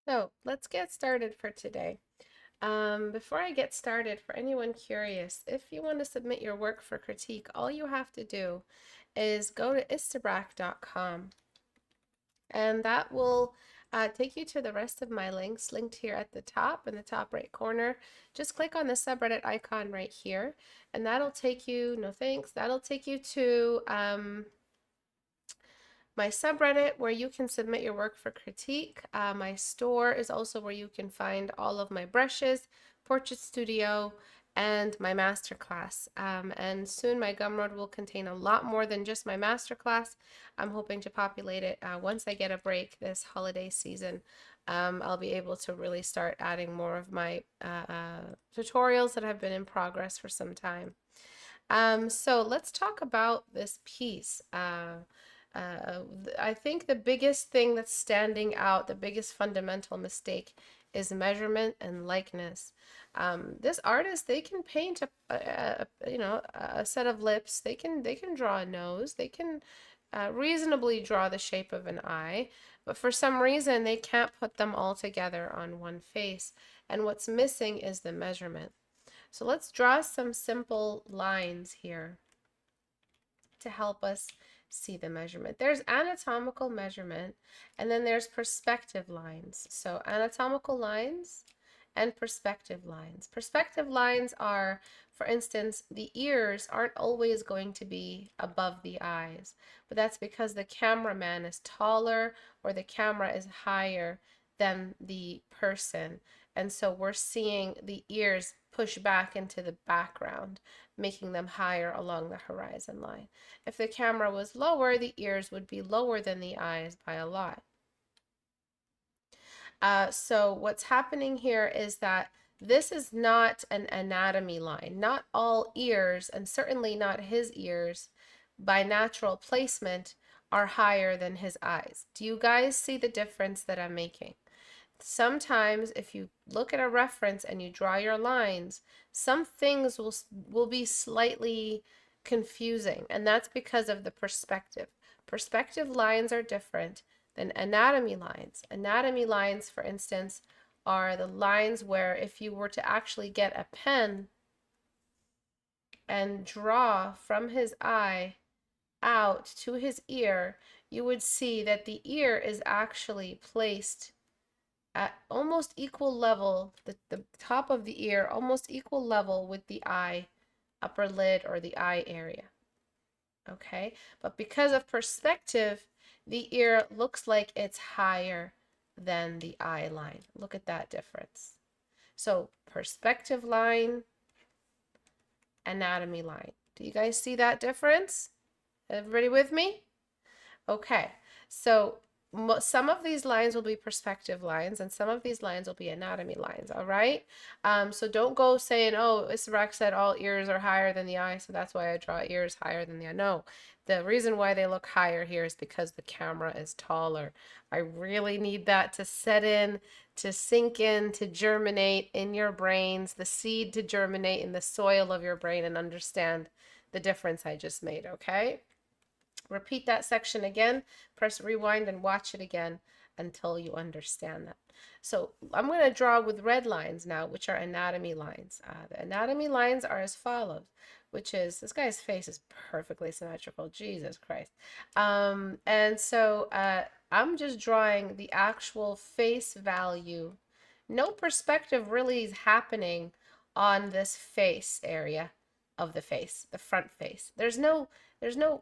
So let's get started for today. Before I get started, for anyone curious, if you want to submit your work for critique, all you have to do is go to istebrak.com, and that will take you to the rest of my links linked here at the top in the top right corner. Just click on the subreddit icon right here, and that'll take you, no thanks, that'll take you to my subreddit where you can submit your work for critique. My store is also where you can find all of my brushes, portrait studio, and my masterclass. And soon my Gumroad will contain a lot more than just my masterclass. I'm hoping to populate it once I get a break this holiday season. I'll be able to really start adding more of my tutorials that have been in progress for some time. So let's talk about this piece. I think the biggest thing that's standing out, the biggest fundamental mistake, is measurement and likeness. This artist, they can paint a set of lips. They can draw a nose. They can reasonably draw the shape of an eye, but for some reason they can't put them all together on one face. And what's missing is the measurement. So let's draw some simple lines here to help us see the measurement. There's anatomical measurement, and then there's perspective lines. So anatomical lines and perspective lines. Perspective lines are, for instance, the ears aren't always going to be above the eyes, but that's because the cameraman is taller or the camera is higher than the person. And so we're seeing the ears push back into the background, making them higher along the horizon line. If the camera was lower, the ears would be lower than the eyes by a lot. So what's happening here is that this is not an anatomy line. Not all ears, and certainly not his ears, by natural placement, are higher than his eyes. Do you guys see the difference that I'm making? Sometimes if you look at a reference and you draw your lines, some things will be slightly confusing, and that's because of the perspective. Perspective lines are different than anatomy lines. Anatomy lines, for instance, are the lines where if you were to actually get a pen and draw from his eye out to his ear, you would see that the ear is actually placed at almost equal level, the top of the ear almost equal level with the eye, upper lid, or the eye area. Okay, but because of perspective, the ear looks like it's higher than the eye line. Look at that difference. So perspective line, anatomy line. Do you guys see that difference? Everybody with me? Okay, so some of these lines will be perspective lines and some of these lines will be anatomy lines, all right? So don't go saying, oh, Istebrak said all ears are higher than the eye, so that's why I draw ears higher than the eye. No, the reason why they look higher here is because the camera is taller. I really need that to set in, to sink in, to germinate in your brains, the seed to germinate in the soil of your brain and understand the difference I just made, okay? Repeat that section again, press rewind and watch it again until you understand that. So I'm going to draw with red lines now, which are anatomy lines. The anatomy lines are as follows, which is, this guy's face is perfectly symmetrical, Jesus Christ. And so I'm just drawing the actual face value. No perspective really is happening on this face area of the face, the front face. There's no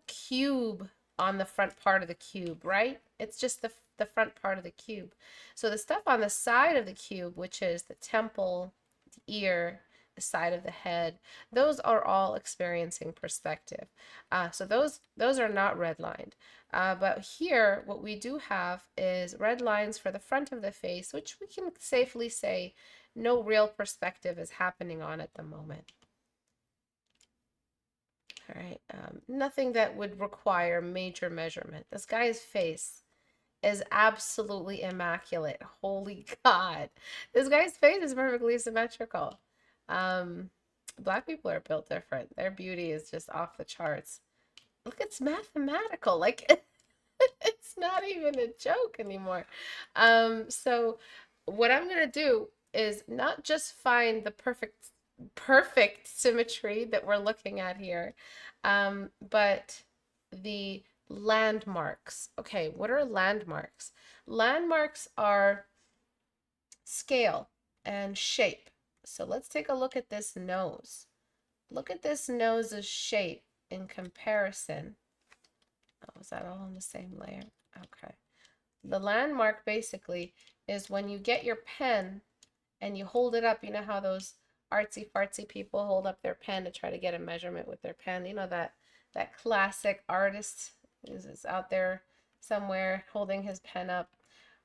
cube on the front part of the cube, right? It's just the front part of the cube. So the stuff on the side of the cube, which is the temple, the ear, the side of the head, those are all experiencing perspective. So those are not redlined. But here, what we do have is red lines for the front of the face, which we can safely say no real perspective is happening on at the moment. All right, nothing that would require major measurement. This guy's face is absolutely immaculate. Holy God. This guy's face is perfectly symmetrical. Black people are built different. Their beauty is just off the charts. Look, it's mathematical. Like, it's not even a joke anymore. So what I'm going to do is not just find the perfect symmetry that we're looking at here, but the landmarks. Okay, what are landmarks? Landmarks are scale and shape. So let's take a look at this nose. Look at this nose's shape in comparison. Oh, is that all on the same layer? Okay. The landmark basically is when you get your pen and you hold it up. You know how those artsy fartsy people hold up their pen to try to get a measurement with their pen. You know that classic artist is out there somewhere holding his pen up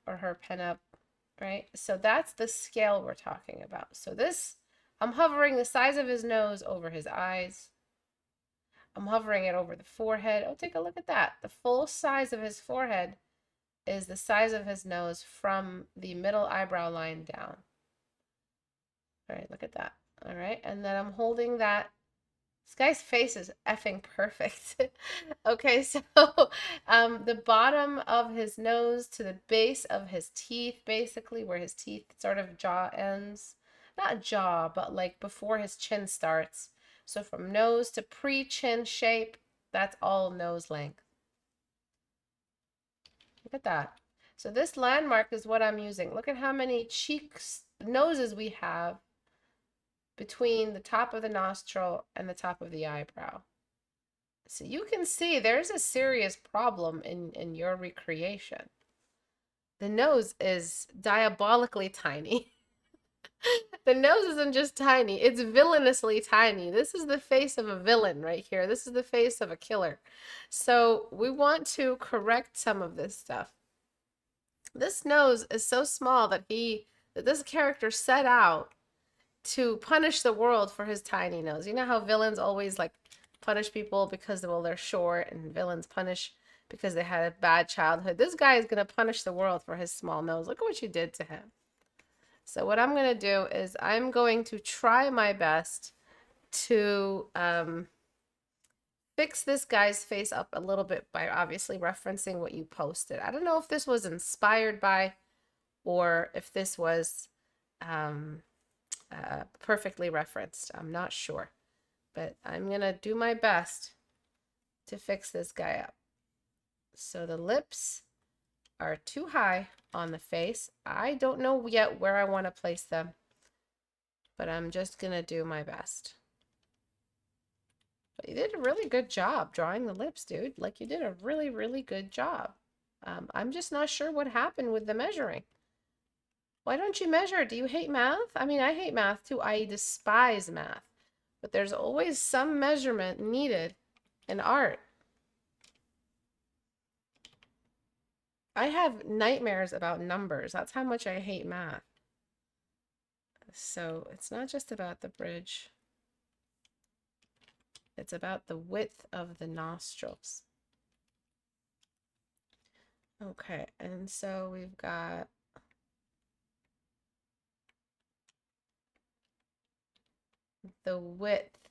or her pen up, right? So that's the scale we're talking about. So this, I'm hovering the size of his nose over his eyes. I'm hovering it over the forehead. Oh, take a look at that. The full size of his forehead is the size of his nose from the middle eyebrow line down. All right, look at that. All right, and then I'm holding that. This guy's face is effing perfect. Okay, so the bottom of his nose to the base of his teeth, basically where his teeth sort of jaw ends. Not jaw, but like before his chin starts. So from nose to pre-chin shape, that's all nose length. Look at that. So this landmark is what I'm using. Look at how many cheeks, noses we have between the top of the nostril and the top of the eyebrow. So you can see there's a serious problem in your recreation. The nose is diabolically tiny. The nose isn't just tiny, it's villainously tiny. This is the face of a villain right here. This is the face of a killer. So we want to correct some of this stuff. This nose is so small that this character set out to punish the world for his tiny nose. You know how villains always like punish people because, well, they're short, and villains punish because they had a bad childhood. This guy is going to punish the world for his small nose. Look at what you did to him. So what I'm going to do is I'm going to try my best to fix this guy's face up a little bit by obviously referencing what you posted. I don't know if this was inspired by or if this was perfectly referenced. I'm not sure, but I'm going to do my best to fix this guy up. So the lips are too high on the face. I don't know yet where I want to place them, but I'm just going to do my best. But you did a really good job drawing the lips, dude. Like, you did a really, really good job. I'm just not sure what happened with the measuring. Why don't you measure? Do you hate math? I mean, I hate math too. I despise math. But there's always some measurement needed in art. I have nightmares about numbers. That's how much I hate math. So it's not just about the bridge. It's about the width of the nostrils. Okay, and so we've got the width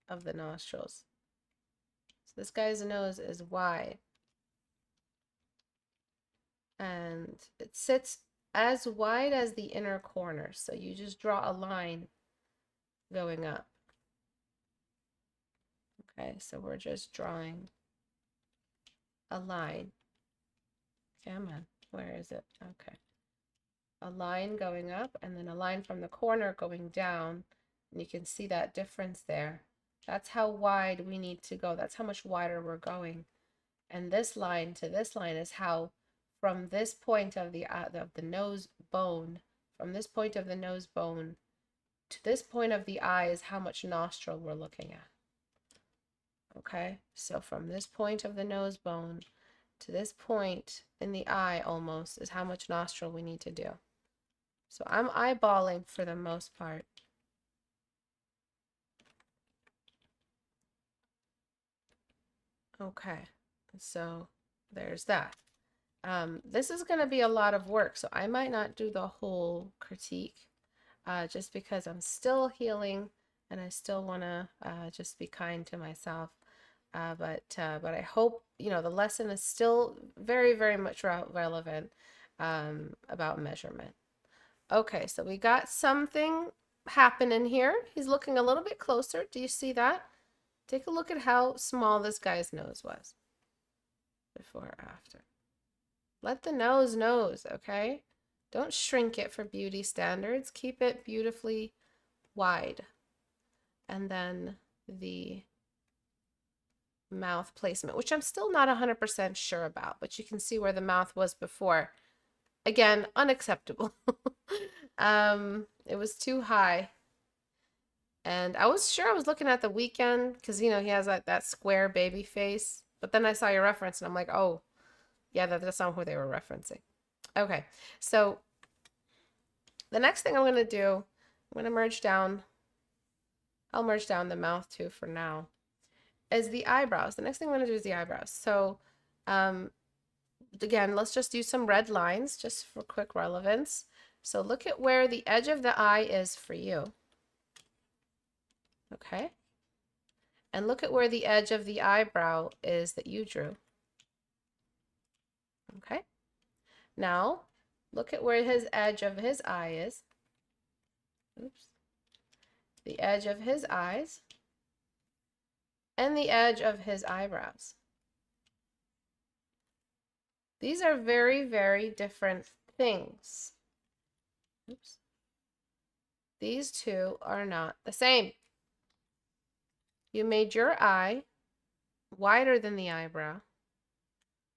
of the nostrils. So this guy's nose is wide. And it sits as wide as the inner corner. So you just draw a line going up. Okay, so we're just drawing a line. Come on, where is it? Okay. A line going up and then a line from the corner going down. And you can see that difference there. That's how wide we need to go. That's how much wider we're going. And this line to this line is how from this point of the nose bone, from this point of the nose bone to this point of the eye is how much nostril we're looking at. Okay, so from this point of the nose bone to this point in the eye almost is how much nostril we need to do. So I'm eyeballing for the most part. Okay, so there's that. This is going to be a lot of work, so I might not do the whole critique just because I'm still healing and I still want to just be kind to myself. But I hope, the lesson is still very, very much relevant about measurement. Okay, so we got something happening here. He's looking a little bit closer. Do you see that? Take a look at how small this guy's nose was before or after. Let the nose, okay? Don't shrink it for beauty standards. Keep it beautifully wide. And then the mouth placement, which I'm still not 100% sure about, but you can see where the mouth was before. Again, unacceptable. It was too high. And I was sure I was looking at The Weeknd because, you know, he has that square baby face. But then I saw your reference and I'm like, oh, yeah, that's not who they were referencing. Okay, so the next thing I'm going to do, I'm going to merge down. I'll merge down the mouth too for now. Is the eyebrows. The next thing I'm going to do is the eyebrows. So, again, let's just do some red lines just for quick relevance. So look at where the edge of the eye is for you. Okay. And look at where the edge of the eyebrow is that you drew. Okay. Now, look at where his edge of his eye is. Oops. The edge of his eyes. And the edge of his eyebrows. These are very, very different things. Oops. These two are not the same. You made your eye wider than the eyebrow,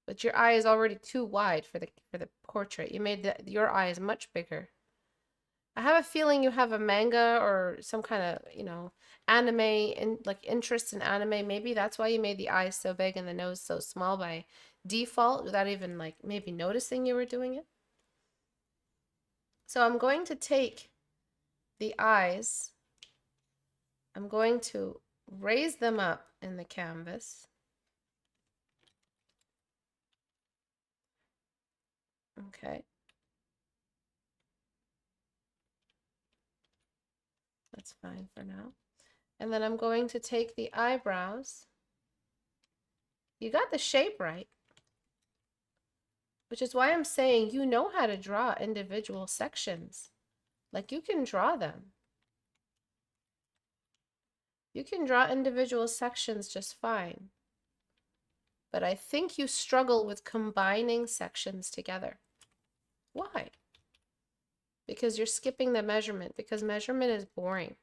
but your eye is already too wide for the portrait. You made your eye is much bigger. I have a feeling you have a manga or some kind of, you know, anime and like interest in anime. Maybe that's why you made the eyes so big and the nose so small by default without even like maybe noticing you were doing it. So I'm going to take the eyes, I'm going to raise them up in the canvas. Okay. That's fine for now. And then I'm going to take the eyebrows. You got the shape right, which is why I'm saying you know how to draw individual sections. Like you can draw them. You can draw individual sections just fine. But I think you struggle with combining sections together. Why? Because you're skipping the measurement, because measurement is boring.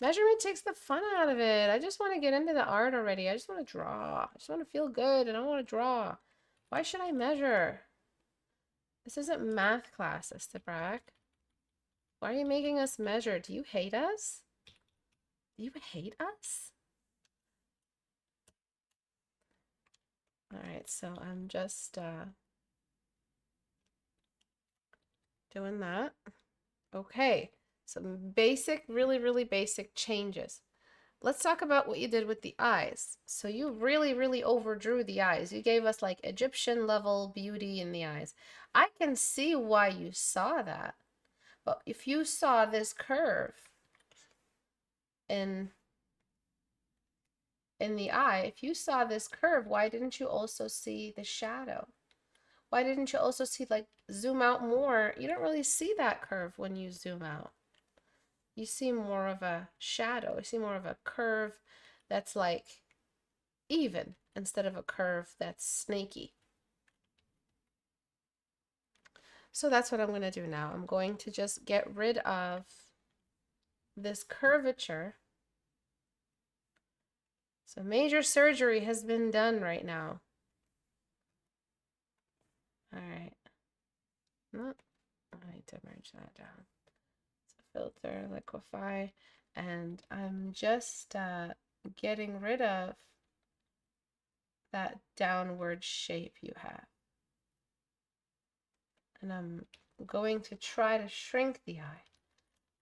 Measurement takes the fun out of it. I just want to get into the art already. I just want to draw. I just want to feel good and I want to draw. Why should I measure? This isn't math class, Istebrak. Why are you making us measure? Do you hate us? Do you hate us? All right, so I'm just doing that. Okay, some basic, really, really basic changes. Let's talk about what you did with the eyes. So you really, really overdrew the eyes. You gave us like Egyptian level beauty in the eyes. I can see why you saw that. But if you saw this curve in the eye, if you saw this curve, why didn't you also see the shadow? Why didn't you also see, like, zoom out more? You don't really see that curve when you zoom out. You see more of a shadow. You see more of a curve that's like even instead of a curve that's snaky. So that's what I'm going to do now. I'm going to just get rid of this curvature. So major surgery has been done right now. All right. No, I need to merge that down. So filter, liquefy, and I'm just getting rid of that downward shape you have. And I'm going to try to shrink the eye.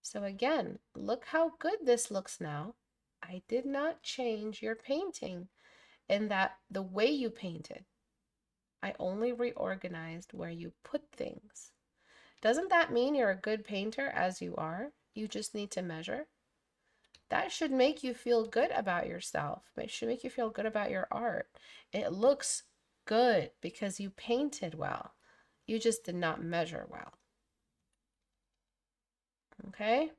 So again, look how good this looks now. I did not change your painting in that the way you painted. I only reorganized where you put things. Doesn't that mean you're a good painter as you are? You just need to measure. That should make you feel good about yourself. It should make you feel good about your art. It looks good because you painted well. You just did not measure well. Okay.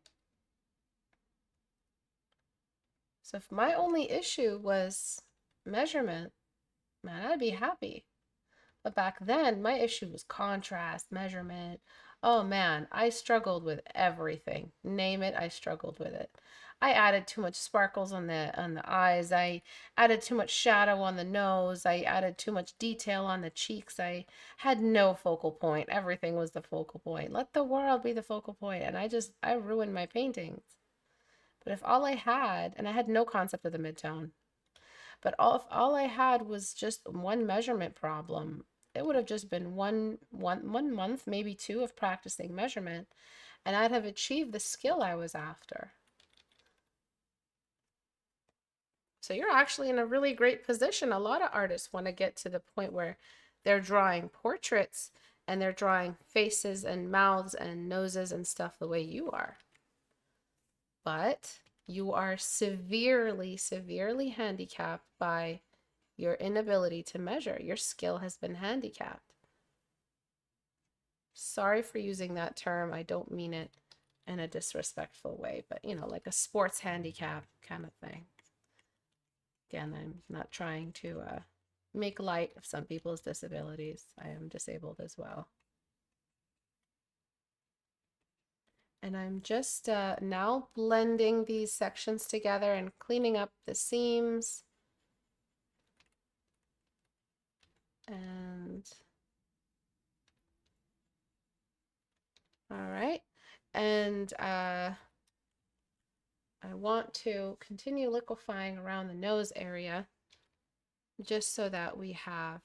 So if my only issue was measurement, man, I'd be happy. But back then, my issue was contrast, measurement. Oh man, I struggled with everything. Name it, I struggled with it. I added too much sparkles on the eyes. I added too much shadow on the nose. I added too much detail on the cheeks. I had no focal point. Everything was the focal point. Let the world be the focal point. And I ruined my paintings. But if all I had, and I had no concept of the midtone, but if all I had was just one measurement problem, it would have just been one month, maybe two, of practicing measurement, and I'd have achieved the skill I was after. So you're actually in a really great position. A lot of artists want to get to the point where they're drawing portraits and they're drawing faces and mouths and noses and stuff the way you are. But you are severely, severely handicapped by your inability to measure. Your skill has been handicapped. Sorry for using that term. I don't mean it in a disrespectful way, but you know, like a sports handicap kind of thing. Again, I'm not trying to make light of some people's disabilities. I am disabled as well. And I'm just now blending these sections together and cleaning up the seams. And all right. And I want to continue liquefying around the nose area just so that we have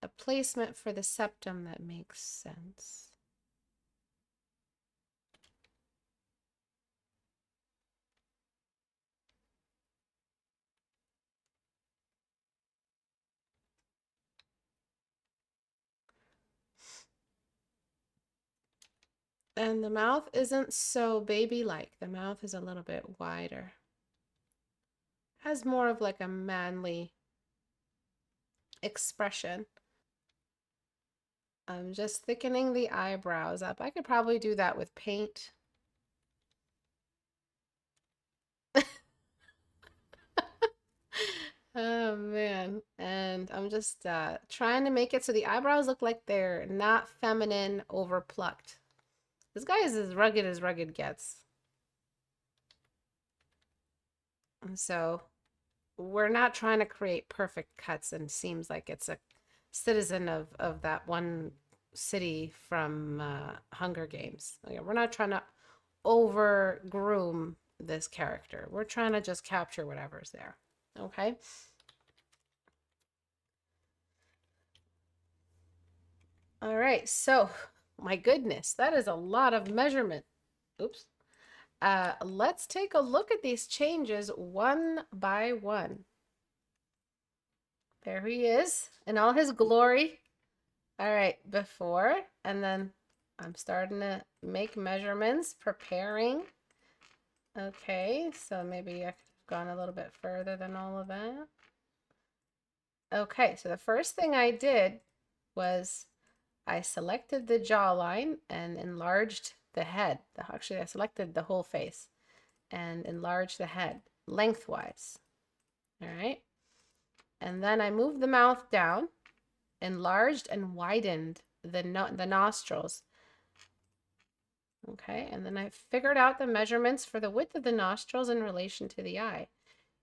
a placement for the septum that makes sense. And the mouth isn't so baby-like. The mouth is a little bit wider. Has more of like a manly expression. I'm just thickening the eyebrows up. I could probably do that with paint. Oh man. And I'm just trying to make it so the eyebrows look like they're not feminine, overplucked. This guy is as rugged gets. And so we're not trying to create perfect cuts and seems like it's a citizen of that one city from Hunger Games. We're not trying to over groom this character. We're trying to just capture whatever's there. Okay. All right. So, my goodness, that is a lot of measurement. Oops. Let's take a look at these changes one by one. There he is in all his glory. All right, before, and then I'm starting to make measurements, preparing. Okay, so maybe I could have gone a little bit further than all of that. Okay, so the first thing I did was I selected the jawline and enlarged the head. Actually, I selected the whole face and enlarged the head lengthwise. All right, and then I moved the mouth down, enlarged and widened the nostrils. Okay, and then I figured out the measurements for the width of the nostrils in relation to the eye.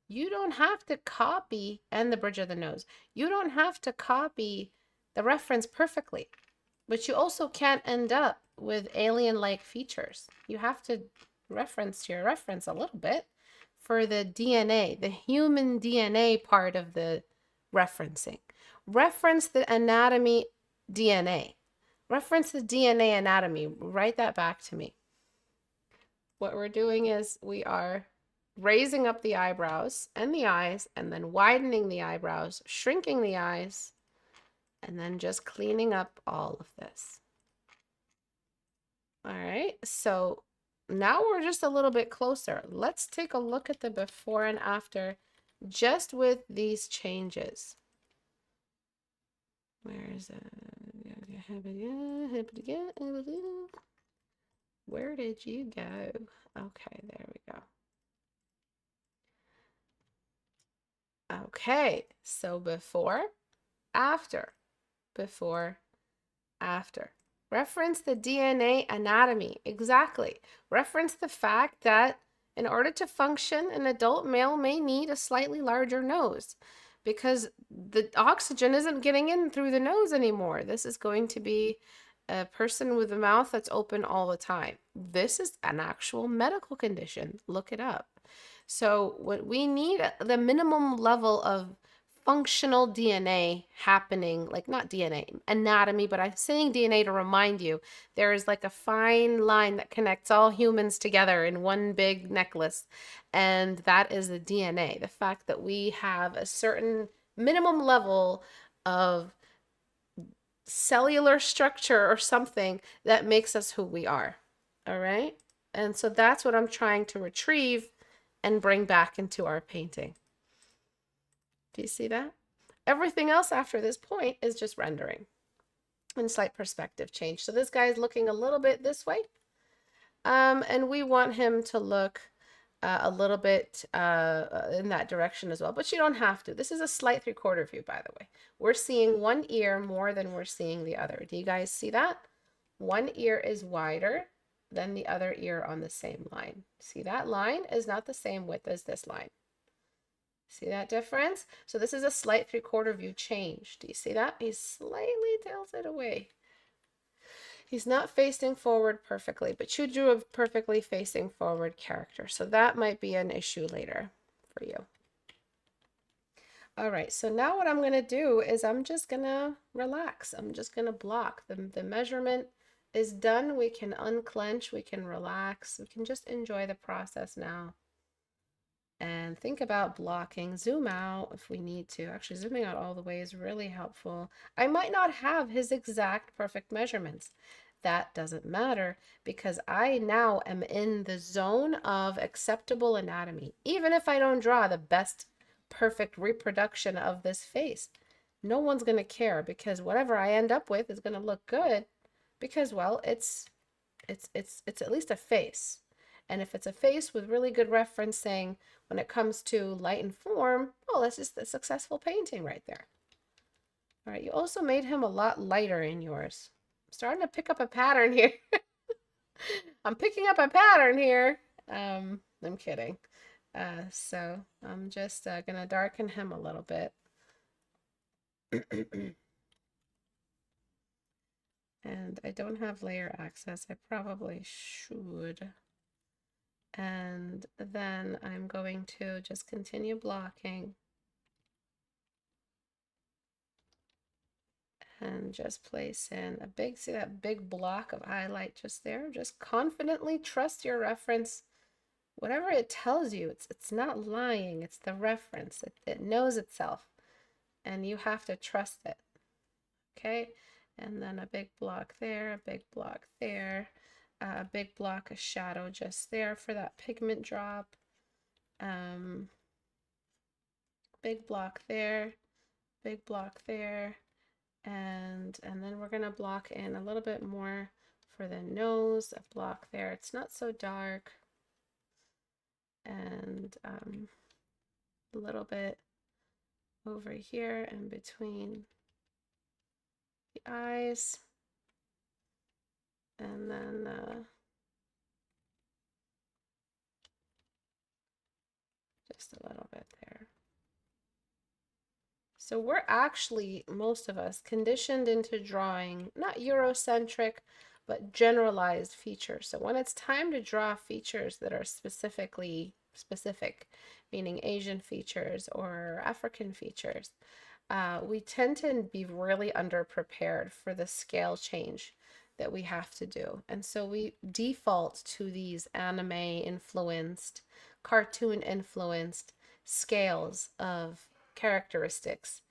You don't have to copy, and the bridge of the nose. You don't have to copy the reference perfectly, but you also can't end up with alien-like features. You have to reference your reference a little bit for the DNA, the human DNA part of the referencing. Reference the anatomy DNA. Reference the DNA anatomy. Write that back to me. What we're doing is we are raising up the eyebrows and the eyes, and then widening the eyebrows, shrinking the eyes, and then just cleaning up all of this. All right, so now we're just a little bit closer. Let's take a look at the before and after just with these changes. Where is it? Where did you go? Okay, there we go. Okay, so before, after, before, after. Reference the DNA anatomy. Exactly. Reference the fact that in order to function, an adult male may need a slightly larger nose because the oxygen isn't getting in through the nose anymore. This is going to be a person with a mouth that's open all the time. This is an actual medical condition. Look it up. So, what we need the minimum level of functional DNA happening, like not DNA, anatomy, but I'm saying DNA to remind you there is like a fine line that connects all humans together in one big necklace. And that is the DNA. The fact that we have a certain minimum level of cellular structure or something that makes us who we are. All right. And so that's what I'm trying to retrieve and bring back into our painting. Do you see that? Everything else after this point is just rendering and slight perspective change. So this guy is looking a little bit this way. And we want him to look a little bit in that direction as well, but you don't have to. This is a slight 3/4 view, by the way. We're seeing one ear more than we're seeing the other. Do you guys see that? One ear is wider than the other ear on the same line. See, that line is not the same width as this line. See that difference? So this is a slight 3/4 view change. Do you see that? He's slightly tilted away. He's not facing forward perfectly, but you drew a perfectly facing forward character. So that might be an issue later for you. All right, so now what I'm going to do is I'm just going to relax. I'm just going to block. The measurement is done. We can unclench, we can relax, we can just enjoy the process now. And think about blocking. Zoom out if we need to. Actually, zooming out all the way is really helpful. I might not have his exact perfect measurements. That doesn't matter because I now am in the zone of acceptable anatomy. Even if I don't draw the best perfect reproduction of this face, no one's going to care because whatever I end up with is going to look good because, well, it's at least a face. And if it's a face with really good referencing when it comes to light and form, oh, that's just a successful painting right there. All right, you also made him a lot lighter in yours. I'm starting to pick up a pattern here. I'm picking up a pattern here. I'm kidding. So I'm just gonna darken him a little bit. And I don't have layer access. I probably should. And then I'm going to just continue blocking and just place in a big, see that big block of highlight just there? Just confidently trust your reference. Whatever it tells you, it's not lying, it's the reference. It knows itself and you have to trust it. Okay, and then a big block there, a big block there. A big block of shadow just there for that pigment drop. Big block there, big block there, and then we're gonna block in a little bit more for the nose. A block there. It's not so dark, and a little bit over here in between the eyes. And then just a little bit there. So we're actually, most of us, conditioned into drawing not Eurocentric, but generalized features. So when it's time to draw features that are specifically specific, meaning Asian features or African features, we tend to be really underprepared for the scale change that we have to do. And so we default to these anime influenced, cartoon influenced scales of characteristics.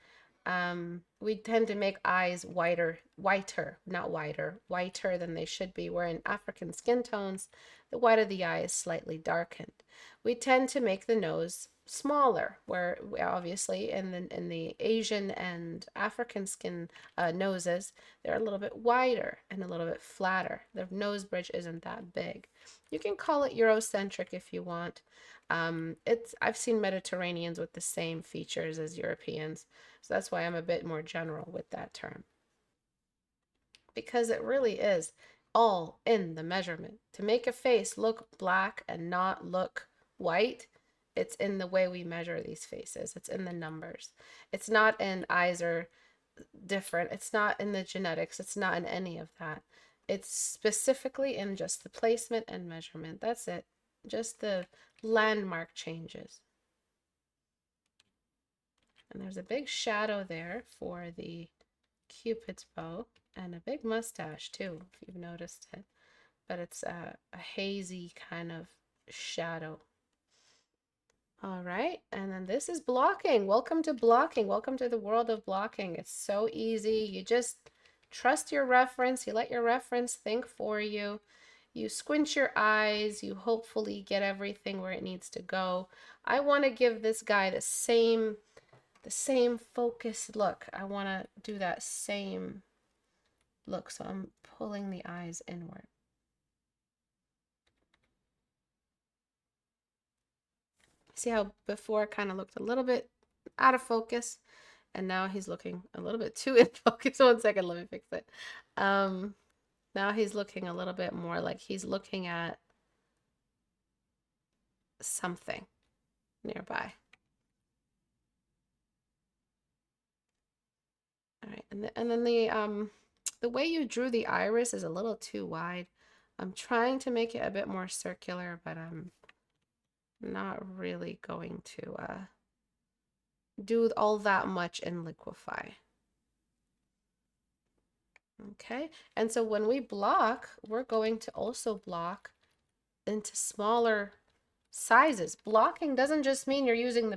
We tend to make eyes whiter than they should be, where in African skin tones, the white of the eye is slightly darkened. We tend to make the nose smaller, where obviously in the Asian and African skin noses, they're a little bit wider and a little bit flatter. The nose bridge isn't that big. You can call it Eurocentric if you want. I've seen Mediterraneans with the same features as Europeans, so that's why I'm a bit more general with that term. Because it really is all in the measurement. To make a face look black and not look white, it's in the way we measure these faces. It's in the numbers. It's not in eyes are different. It's not in the genetics. It's not in any of that. It's specifically in just the placement and measurement. That's it. Just the landmark changes. And there's a big shadow there for the Cupid's bow and a big mustache too, if you've noticed it. But it's a hazy kind of shadow. All right, and then this is blocking. Welcome to blocking. Welcome to the world of blocking. It's so easy. You just trust your reference. You let your reference think for you. You squint your eyes. You hopefully get everything where it needs to go. I want to give this guy the same focused look. I want to do that same look. So I'm pulling the eyes inward. See how before it kind of looked a little bit out of focus, and now he's looking a little bit too in focus. 1 second, let me fix it. Now he's looking a little bit more like he's looking at something nearby. All right, and then the way you drew the iris is a little too wide. I'm trying to make it a bit more circular, but I'm not really going to do all that in liquify. Okay, and so when we block, we're going to also block into smaller sizes. Blocking doesn't just mean you're using the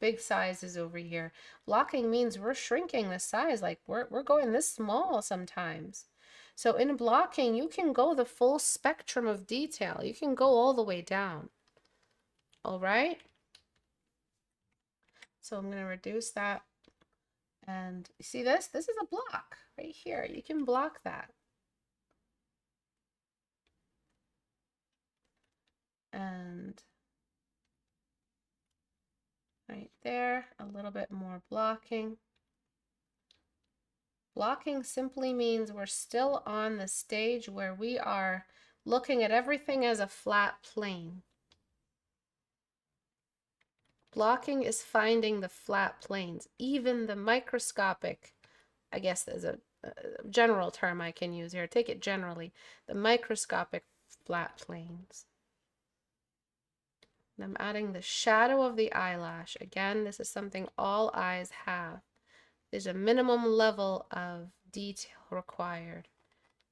big sizes over here. Blocking means we're shrinking the size, like we're going this small sometimes. So in blocking, you can go the full spectrum of detail. You can go all the way down. All right? So I'm going to reduce that. And you see this? This is a block right here. You can block that. And right there, a little bit more blocking. Blocking simply means we're still on the stage where we are looking at everything as a flat plane. Blocking is finding the flat planes, even the microscopic, I guess there's a general term I can use here. Take it generally, the microscopic flat planes. And I'm adding the shadow of the eyelash. Again, this is something all eyes have. There's a minimum level of detail required.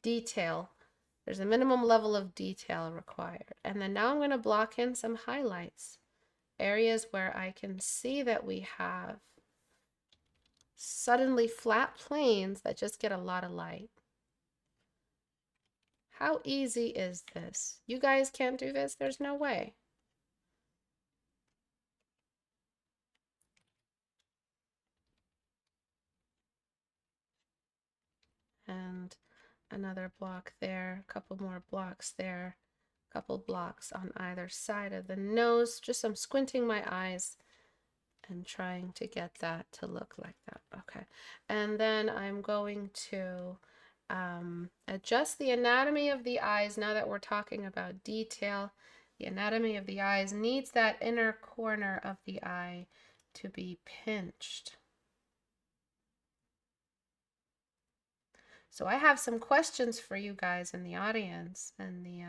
There's a minimum level of detail required. And then now I'm going to block in some highlights. Areas where I can see that we have suddenly flat planes that just get a lot of light. How easy is this? You guys can't do this? There's no way. And another block there, a couple more blocks there, a couple blocks on either side of the nose. Just I'm squinting my eyes and trying to get that to look like that. Okay, and then I'm going to adjust the anatomy of the eyes. Now that we're talking about detail, the anatomy of the eyes needs that inner corner of the eye to be pinched. So I have some questions for you guys in the audience and the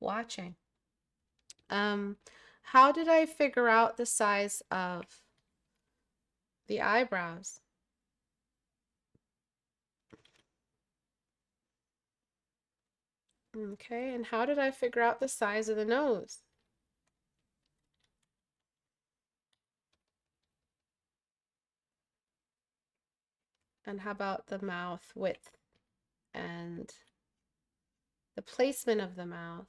watching. How did I figure out the size of the eyebrows? Okay, and how did I figure out the size of the nose? And how about the mouth width and the placement of the mouth?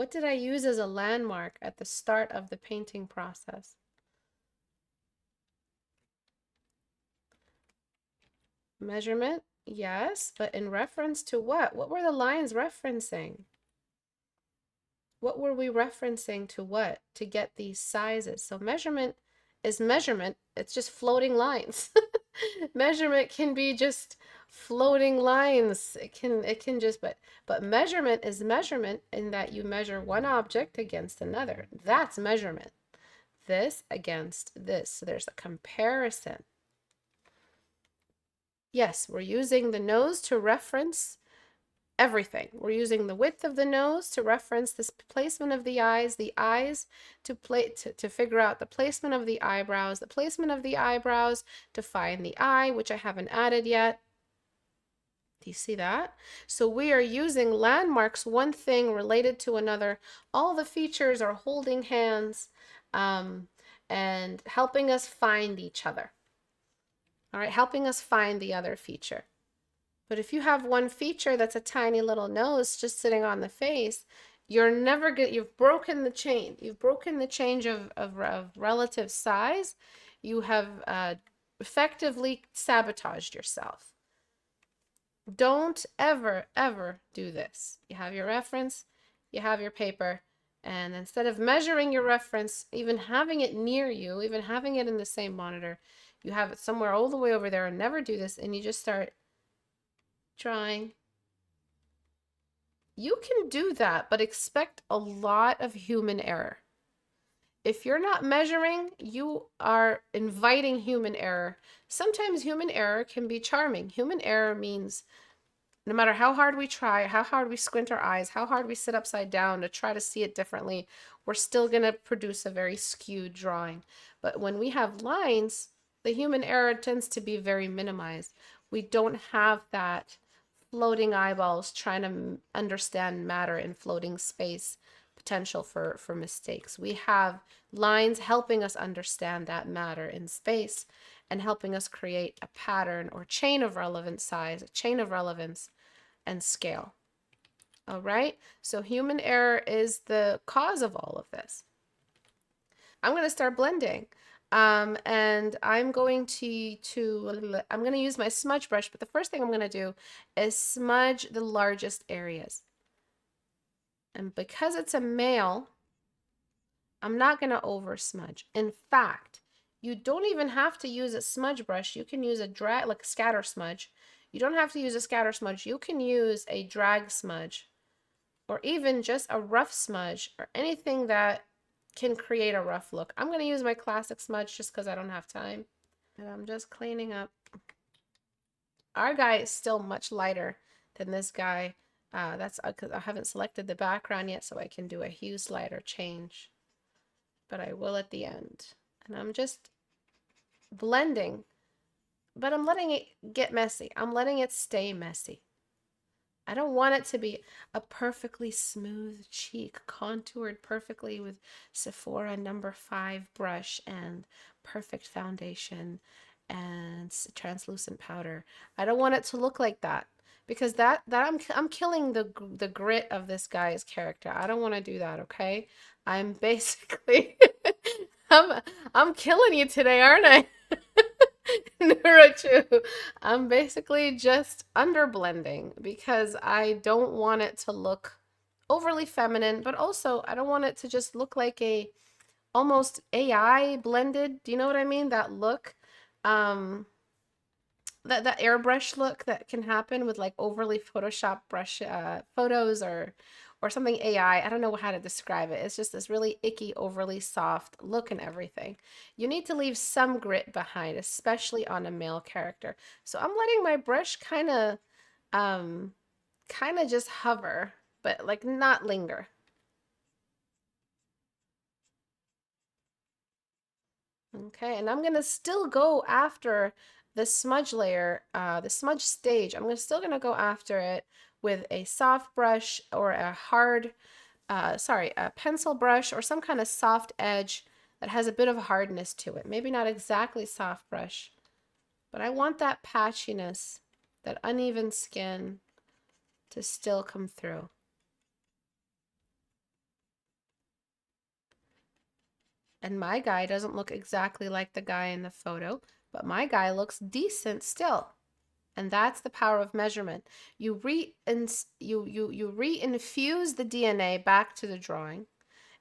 What did I use as a landmark at the start of the painting process? Measurement, yes, but in reference to what? What were the lines referencing? What were we referencing to what to get these sizes? So measurement is measurement. It's just floating lines. Measurement can be just floating lines. It can just but measurement is measurement in that you measure one object against another. That's measurement. This against this. So there's a comparison. Yes, we're using the nose to reference everything. We're using the width of the nose to reference this placement of the eyes to figure out the placement of the eyebrows, the placement of the eyebrows to find the eye, which I haven't added yet. Do you see that? So we are using landmarks, one thing related to another. All the features are holding hands and helping us find each other. All right, helping us find the other feature. But if you have one feature that's a tiny little nose just sitting on the face, you're never good. You've broken the chain. You've broken the chain of relative size. You have effectively sabotaged yourself. Don't ever, ever do this. You have your reference, you have your paper, and instead of measuring your reference, even having it near you, even having it in the same monitor, you have it somewhere all the way over there and never do this, and you just start drawing. You can do that, but expect a lot of human error. If you're not measuring, you are inviting human error. Sometimes human error can be charming. Human error means no matter how hard we try, how hard we squint our eyes, how hard we sit upside down to try to see it differently, we're still going to produce a very skewed drawing. But when we have lines, the human error tends to be very minimized. We don't have that floating eyeballs trying to understand matter in floating space potential for mistakes. We have lines helping us understand that matter in space and helping us create a pattern or chain of relevant size, a chain of relevance and scale. All right, so human error is the cause of all of this. I'm going to start blending. And I'm going to use my smudge brush, but the first thing I'm going to do is smudge the largest areas. And because it's a male, I'm not going to over smudge. In fact, you don't even have to use a smudge brush. You can use a drag, like a scatter smudge. You don't have to use a scatter smudge. You can use a drag smudge or even just a rough smudge or anything that can create a rough look. I'm going to use my classic smudge just because I don't have time. And I'm just cleaning up. Our guy is still much lighter than this guy. That's because I haven't selected the background yet, so I can do a hue slider change. But I will at the end. And I'm just blending, but I'm letting it get messy. I'm letting it stay messy. I don't want it to be a perfectly smooth cheek, contoured perfectly with Sephora No. 5 brush and perfect foundation and translucent powder. I don't want it to look like that because I'm killing the grit of this guy's character. I don't want to do that, okay? I'm basically I'm killing you today, aren't I? Neurochu. I'm basically just underblending because I don't want it to look overly feminine, but also I don't want it to just look like a almost AI blended. Do you know what I mean? That look, that airbrush look that can happen with like overly Photoshop brush photos or something AI. I don't know how to describe it. It's just this really icky, overly soft look and everything. You need to leave some grit behind, especially on a male character. So I'm letting my brush kind of just hover, but like not linger. Okay, and I'm gonna still go after the smudge layer, the smudge stage. I'm still gonna go after it with a soft brush or a hard, a pencil brush or some kind of soft edge that has a bit of hardness to it. Maybe not exactly soft brush, but I want that patchiness, that uneven skin to still come through. And my guy doesn't look exactly like the guy in the photo, but my guy looks decent still. And that's the power of measurement. You reinfuse the DNA back to the drawing.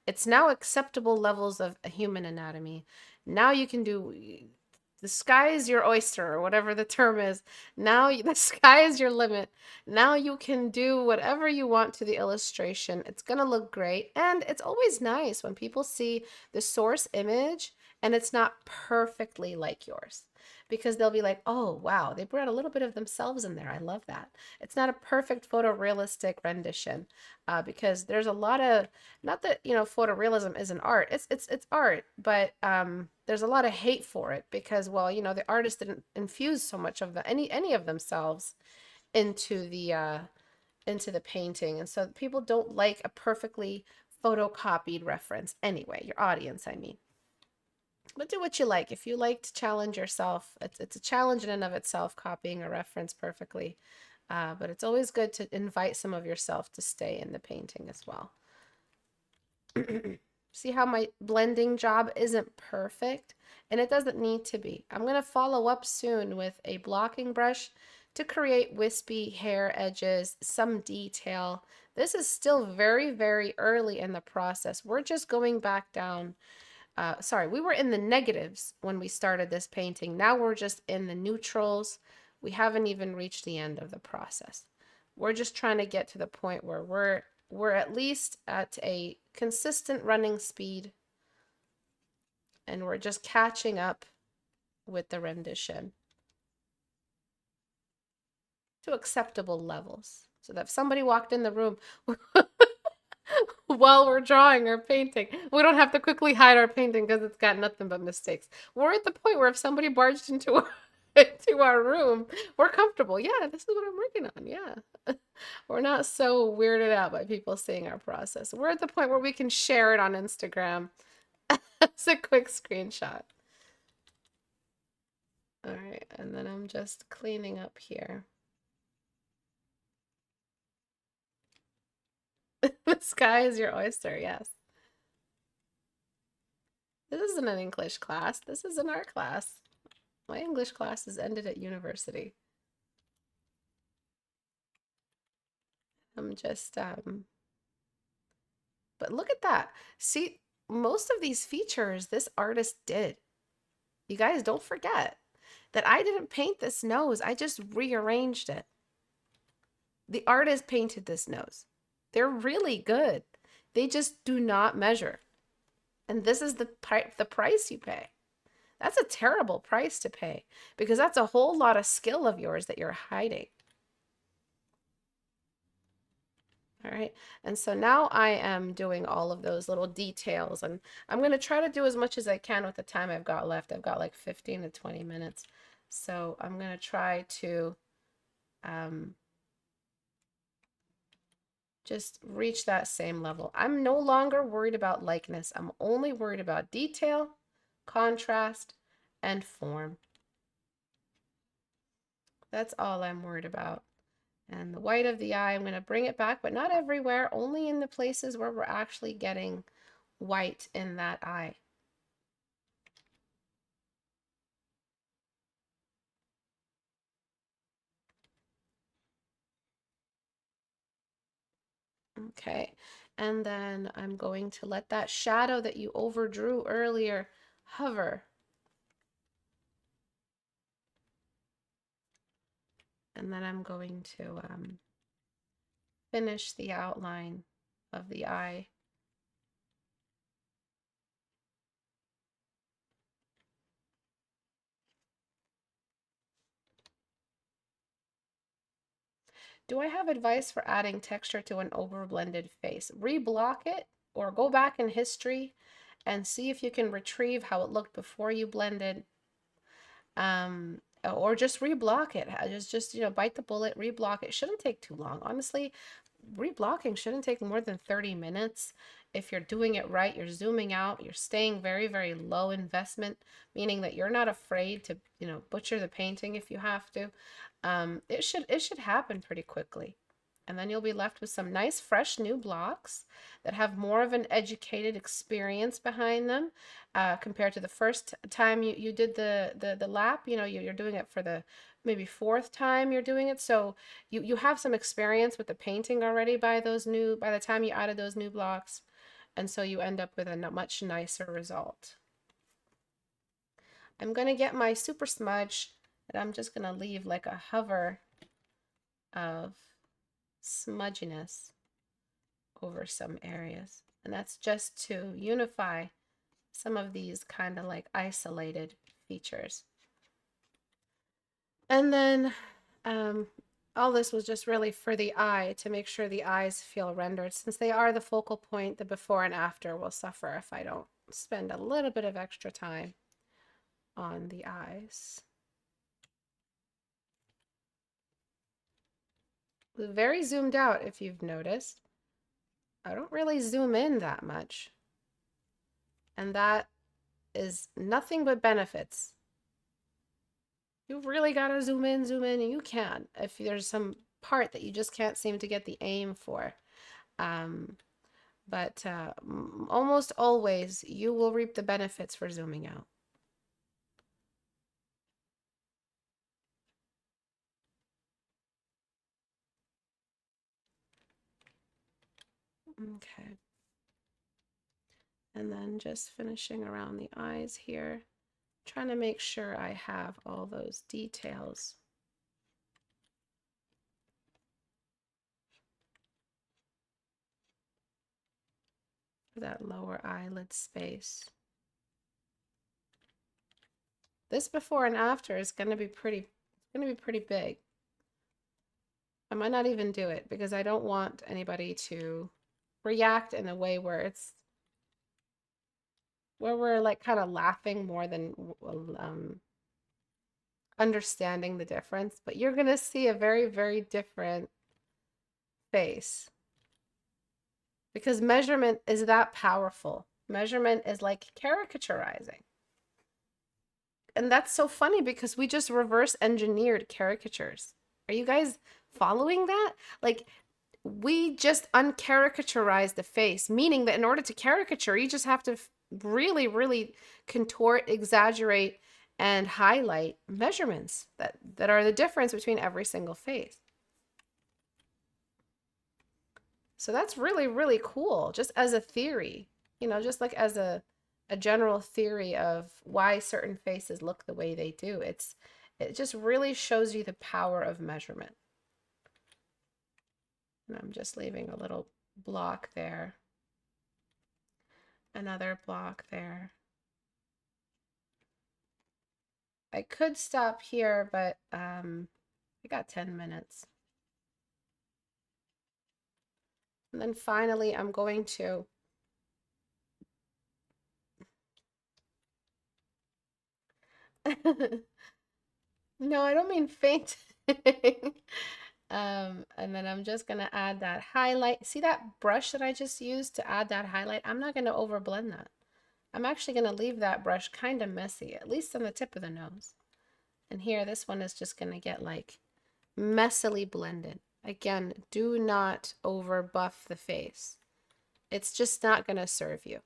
It's now acceptable levels of a human anatomy. Now you can do, the sky is your oyster, or whatever the term is. Now the sky is your limit. Now you can do whatever you want to the illustration. It's going to look great. And it's always nice when people see the source image and it's not perfectly like yours, because they'll be like, oh, wow, they brought a little bit of themselves in there. I love that. It's not a perfect photorealistic rendition, because there's a lot of, not that, photorealism isn't art. It's art, but there's a lot of hate for it because, well, the artist didn't infuse so much of the any of themselves into the painting, and so people don't like a perfectly photocopied reference. Anyway, your audience, I mean. But do what you like. If you like to challenge yourself, it's a challenge in and of itself, copying a reference perfectly. But it's always good to invite some of yourself to stay in the painting as well. See how my blending job isn't perfect? And it doesn't need to be. I'm going to follow up soon with a blocking brush to create wispy hair edges, some detail. This is still very, very early in the process. We're just going back down. Sorry, we were in the negatives when we started this painting. Now we're just in the neutrals. We haven't even reached the end of the process. We're just trying to get to the point where we're at least at a consistent running speed, and we're just catching up with the rendition to acceptable levels, so that if somebody walked in the room while we're drawing or painting, we don't have to quickly hide our painting because it's got nothing but mistakes. We're at the point where if somebody barged into our room, we're comfortable. Yeah, this is what I'm working on. Yeah. We're not so weirded out by people seeing our process. We're at the point where we can share it on Instagram as a quick screenshot. All right, and then I'm just cleaning up here. The sky is your oyster, yes. This isn't an English class. This is an art class. My English classes ended at university. I'm just, but look at that. See, most of these features this artist did. You guys don't forget that I didn't paint this nose. I just rearranged it. The artist painted this nose. They're really good. They just do not measure. And this is the price you pay. That's a terrible price to pay, because that's a whole lot of skill of yours that you're hiding. All right. And so now I am doing all of those little details, and I'm going to try to do as much as I can with the time I've got left. I've got like 15 to 20 minutes. So I'm going to try to just reach that same level. I'm no longer worried about likeness. I'm only worried about detail, contrast, and form. That's all I'm worried about. And the white of the eye, I'm going to bring it back, but not everywhere, only in the places where we're actually getting white in that eye. Okay, and then I'm going to let that shadow that you overdrew earlier hover. And then I'm going to finish the outline of the eye. Do I have advice for adding texture to an overblended face? Reblock it, or go back in history and see if you can retrieve how it looked before you blended. Or just reblock it. Just bite the bullet, reblock it. Shouldn't take too long. Honestly, reblocking shouldn't take more than 30 minutes. If you're doing it right, you're zooming out, you're staying very, very low investment, meaning that you're not afraid to, butcher the painting if you have to. It should happen pretty quickly. And then you'll be left with some nice, fresh new blocks that have more of an educated experience behind them compared to the first time you did the lap. You know, you're doing it for the maybe fourth time you're doing it. So you have some experience with the painting already by the time you added those new blocks. And so you end up with a much nicer result. I'm going to get my super smudge and I'm just going to leave like a hover of smudginess over some areas. And that's just to unify some of these kind of like isolated features. And then all this was just really for the eye to make sure the eyes feel rendered. Since they are the focal point, the before and after will suffer if I don't spend a little bit of extra time on the eyes. Very zoomed out if you've noticed. I don't really zoom in that much. And that is nothing but benefits. You really gotta zoom in, and you can if there's some part that you just can't seem to get the aim for. But almost always you will reap the benefits for zooming out. Okay. And then just finishing around the eyes here, trying to make sure I have all those details. For that lower eyelid space. This before and after is going to be pretty big. I might not even do it because I don't want anybody to react in a way where we're like kind of laughing more than understanding the difference. But you're going to see a very, very different face because measurement is that powerful. Measurement is like caricaturizing. And that's so funny because we just reverse engineered caricatures. Are you guys following that? Like, we just uncaricature the face, meaning that in order to caricature, you just have to really, really contort, exaggerate, and highlight measurements that are the difference between every single face. So that's really, really cool, just as a theory, you know, just like as a general theory of why certain faces look the way they do. It just really shows you the power of measurement. And I'm just leaving a little block there. Another block there. I could stop here, but I got 10 minutes. And then finally, I'm going to no, I don't mean fainting. And then I'm just gonna add that highlight. See that brush that I just used to add that highlight? I'm not gonna overblend that. I'm actually gonna leave that brush kind of messy, at least on the tip of the nose. And here, this one is just gonna get like messily blended. Again, do not over buff the face. It's just not gonna serve you.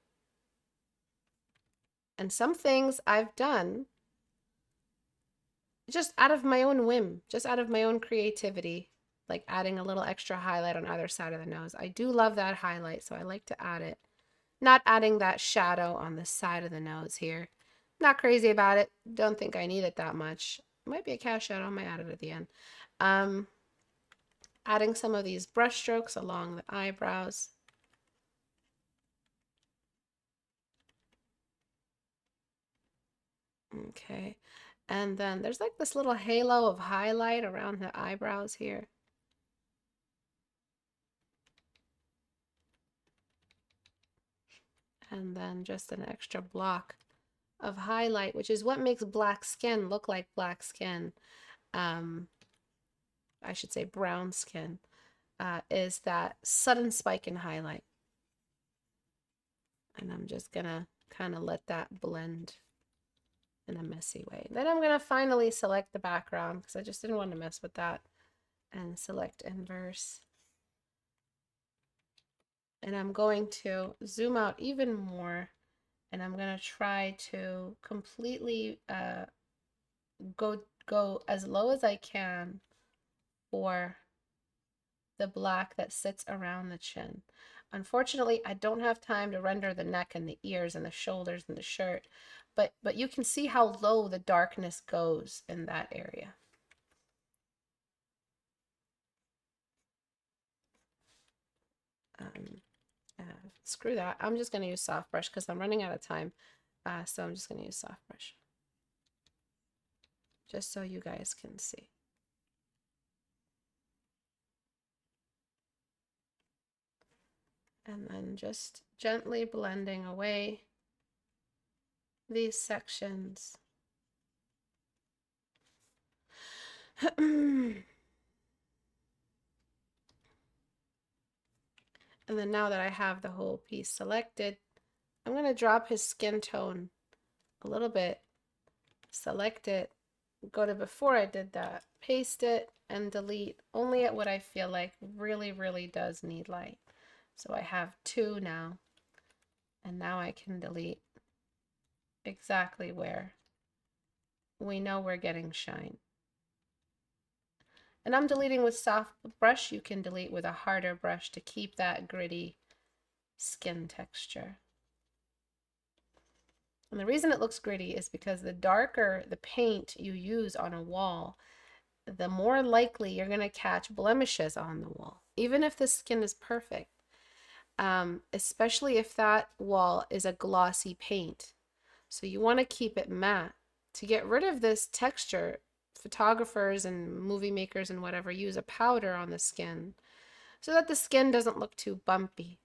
And some things I've done just out of my own whim, just out of my own creativity, like adding a little extra highlight on either side of the nose. I do love that highlight, so I like to add it. Not adding that shadow on the side of the nose here. Not crazy about it. Don't think I need it that much. Might be a cast shadow. I might add it at the end. Adding some of these brush strokes along the eyebrows. Okay. And then there's like this little halo of highlight around the eyebrows here. And then just an extra block of highlight, which is what makes black skin look like black skin. I should say brown skin, is that sudden spike in highlight. And I'm just gonna kind of let that blend in a messy way. Then I'm gonna finally select the background because I just didn't want to mess with that, and select inverse. And I'm going to zoom out even more, and I'm going to try to completely go as low as I can for the black that sits around the chin. Unfortunately, I don't have time to render the neck and the ears and the shoulders and the shirt, but you can see how low the darkness goes in that area. Screw that. I'm just going to use soft brush because I'm running out of time. So I'm just going to use soft brush just so you guys can see. And then just gently blending away these sections. And then now that I have the whole piece selected, I'm going to drop his skin tone a little bit, select it, go to before I did that, paste it, and delete only at what I feel like really, really does need light. So I have 2 now, and now I can delete exactly where we know we're getting shine. And I'm deleting with soft brush. You can delete with a harder brush to keep that gritty skin texture. And the reason it looks gritty is because the darker the paint you use on a wall, the more likely you're going to catch blemishes on the wall, even if the skin is perfect. Especially if that wall is a glossy paint. So you want to keep it matte. To get rid of this texture, photographers and movie makers and whatever use a powder on the skin so that the skin doesn't look too bumpy.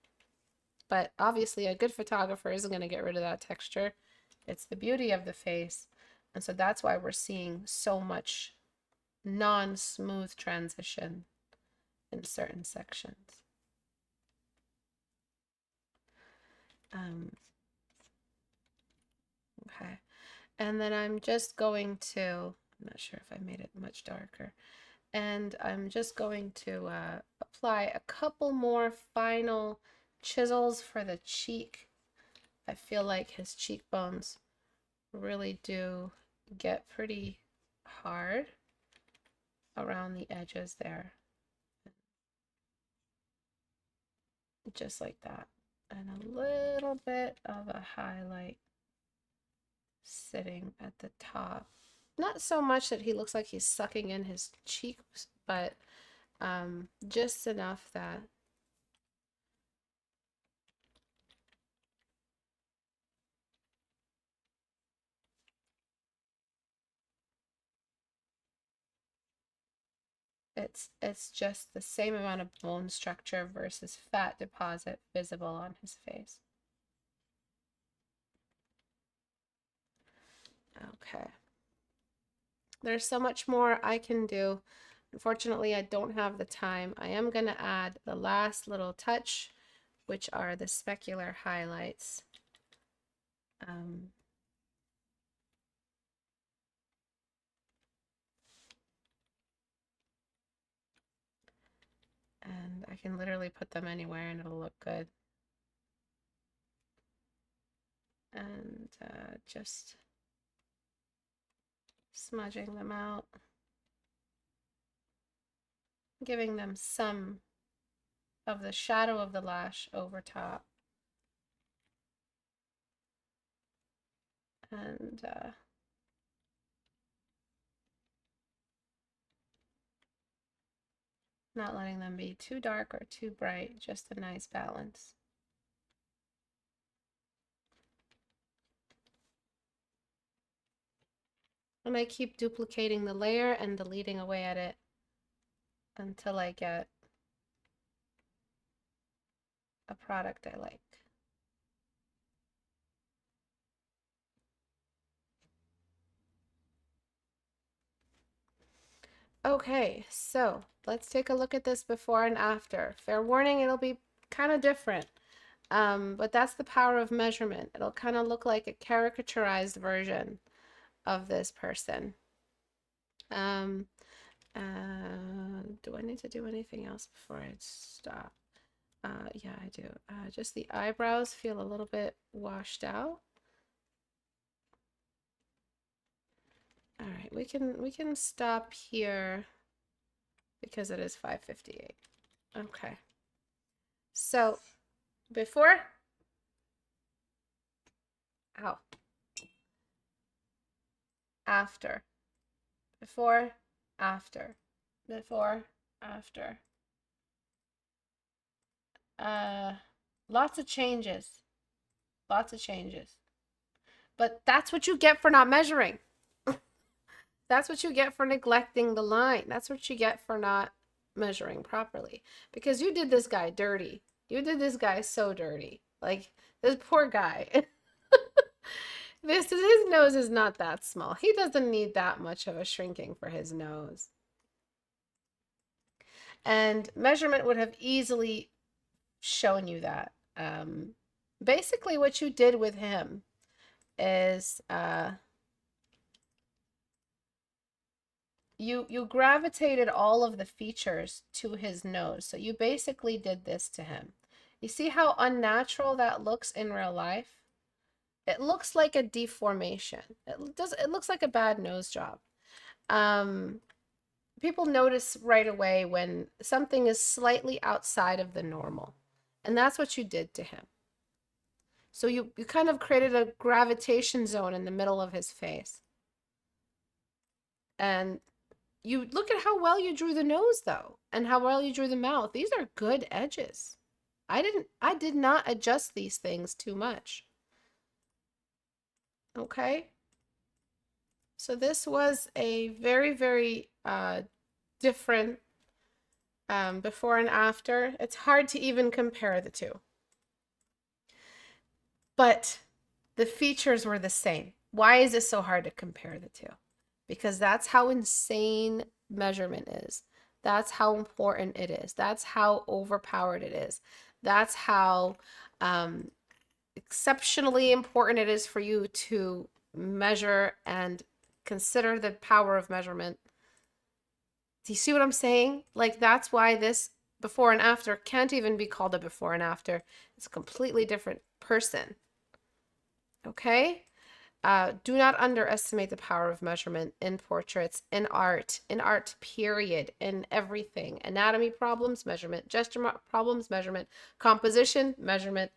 But obviously a good photographer isn't going to get rid of that texture. It's the beauty of the face. And so that's why we're seeing so much non-smooth transition in certain sections. Okay. And then I'm just going to, I'm not sure if I made it much darker. And I'm just going to apply a couple more final chisels for the cheek. I feel like his cheekbones really do get pretty hard around the edges there. Just like that. And a little bit of a highlight sitting at the top. Not so much that he looks like he's sucking in his cheeks, but just enough that it's just the same amount of bone structure versus fat deposit visible on his face. Okay. There's so much more I can do. Unfortunately, I don't have the time. I am going to add the last little touch, which are the specular highlights. And I can literally put them anywhere and it'll look good. And just smudging them out, giving them some of the shadow of the lash over top. And not letting them be too dark or too bright, just a nice balance. And I keep duplicating the layer and deleting away at it until I get a product I like. Okay, so let's take a look at this before and after. Fair warning, it'll be kind of different. But that's the power of measurement. It'll kind of look like a caricaturized version of this person. Do I need to do anything else before I stop? Yeah, I do. Just the eyebrows feel a little bit washed out. All right, we can stop here because it is 5:58. Okay. So before, ow, after, before, after, before, after. Uh, lots of changes. Lots of changes. But that's what you get for not measuring. That's what you get for neglecting the line. That's what you get for not measuring properly. Because you did this guy dirty. You did this guy so dirty. Like, this poor guy. His nose is not that small. He doesn't need that much of a shrinking for his nose. And measurement would have easily shown you that. Basically, what you did with him is you gravitated all of the features to his nose. So you basically did this to him. You see how unnatural that looks in real life? It looks like a deformation. It looks like a bad nose job. People notice right away when something is slightly outside of the normal. And that's what you did to him. So you kind of created a gravitation zone in the middle of his face. And you look at how well you drew the nose though, and how well you drew the mouth. These are good edges. I did not adjust these things too much. Okay. So this was a very, very different before and after. It's hard to even compare the two. But the features were the same. Why is it so hard to compare the two? Because that's how insane measurement is. That's how important it is. That's how overpowered it is. That's how exceptionally important it is for you to measure and consider the power of measurement. Do you see what I'm saying? Like, that's why this before and after can't even be called a before and after. It's a completely different person. Okay? Do not underestimate the power of measurement in portraits, in art, period, in everything. Anatomy problems, measurement. Gesture problems, measurement. Composition, measurement.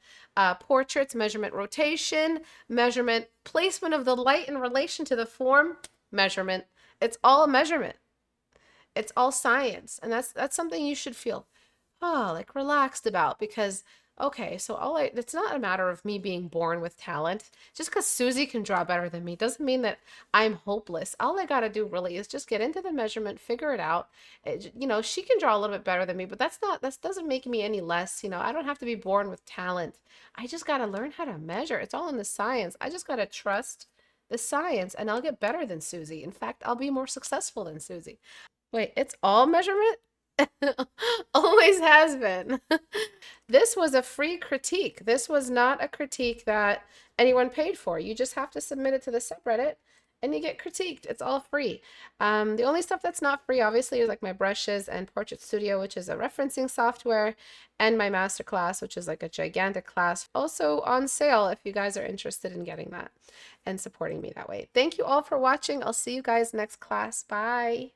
Portraits, measurement. Rotation, measurement. Placement of the light in relation to the form, measurement. It's all measurement. It's all science. And that's something you should feel, like relaxed about, because okay, so it's not a matter of me being born with talent. Just because Susie can draw better than me doesn't mean that I'm hopeless. All I got to do really is just get into the measurement, figure it out. She can draw a little bit better than me, but that doesn't make me any less. I don't have to be born with talent. I just got to learn how to measure. It's all in the science. I just got to trust the science and I'll get better than Susie. In fact, I'll be more successful than Susie. Wait, it's all measurement? Always has been. This was a free critique. This was not a critique that anyone paid for. You just have to submit it to the subreddit and you get critiqued. It's all free. The only stuff that's not free, obviously, is like my brushes and Portrait Studio, which is a referencing software, and my masterclass, which is like a gigantic class. Also on sale if you guys are interested in getting that and supporting me that way. Thank you all for watching. I'll see you guys next class. Bye.